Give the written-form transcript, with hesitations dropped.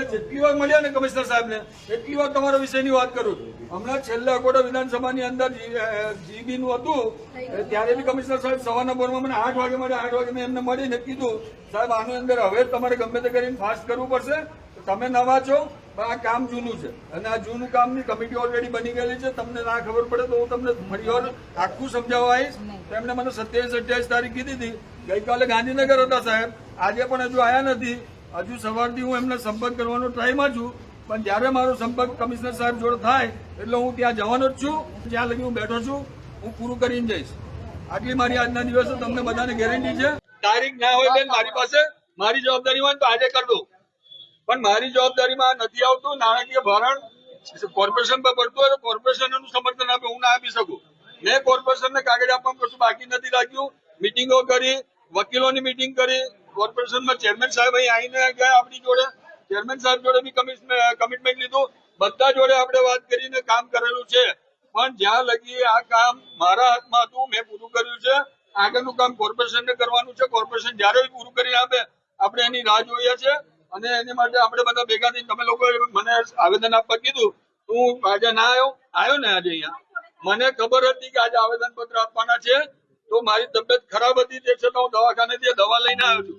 જેટલી વાર મળ્યા ને કમિશનર સાહેબ ને એટલી વાર તમારા વિષયની વાત કરું છું. હમણાં છેલ્લા અકોટા વિધાનસભાની અંદર જીબી નું હતું ત્યારે બી કમિશનર સાહેબ સવારના બોરમાં મને 8 વાગે મળ્યા. 8 વાગે મેં એમને મળીને કીધું સાહેબ આની અંદર હવે તમારે ગમે તે કરીને ફાસ્ટ કરવું પડશે. તમે નવા છો પણ આ કામ જૂનું છે અને આ જૂનું કામની કમિટી ઓલરેડી બની ગયેલી છે. તમને ના ખબર પડે તો હું તમને ફરી વાર આખું સમજાવવા આવીશ. એમને મને 27-28 તારીખ કીધી હતી. ગઈકાલે ગાંધીનગર હતા સાહેબ, આજે પણ હજુ આવ્યા નથી. હજુ સવારથી હું એમને સંપર્ક કરવાનો ટ્રાયમાં છું, પણ જયારે મારો સંપર્ક કમિશનર સાહેબ જોડે થાય એટલે હું ત્યાં જવાનો જ છું. જ્યાં લગી હું બેઠો છું હું પૂરું કરીને જઈશ. આટલી મારી આજના દિવસે તમને બધાને ગેરંટી છે. તારીખ ના હોય બેન મારી પાસે, મારી જવાબદારી હોય તો આજે કરી દઉં, પણ મારી જવાબદારીમાં નથી આવતું. નાણાકીય ભારણ કોર્પોરેશન પર પડતું હોય તો કોર્પોરેશન એનું સમર્થન આપે, હું ના આપી શકું. મેં કોર્પોરેશનને કાગળ આપવાનું કશું બાકી નથી રાખ્યું. મિટિંગો કરી, વકીલોની મિટિંગ કરી, કોર્પોરેશનમાં ચેરમેન સાહેબ અહીં આવીને ગયા આપણી જોડે, ચેરમેન સાહેબ જોડે બી કમિટમેન્ટ લીધું. બધા જોડે આપણે વાત કરીને કામ કરેલું છે. પણ જ્યાં લગી આ કામ મારા હાથમાં હતું મેં પૂરું કર્યું છે. આગળનું કામ કોર્પોરેશનને કરવાનું છે. કોર્પોરેશન જયારે પૂરું કરીને આપે આપણે એની રાહ જોઈએ છે અને એની માટે આપણે બધા ભેગા થઈને તમે લોકો મને આવેદન આપવા કીધું. હું આજે ના આવ્યો ને આજે અહીંયા મને ખબર હતી કે આજે આવેદન પત્ર આપવાના છે, તો મારી તબિયત ખરાબ હતી તે છતાં હું દવાખાનેથી દવા લઈને આવ્યો છું.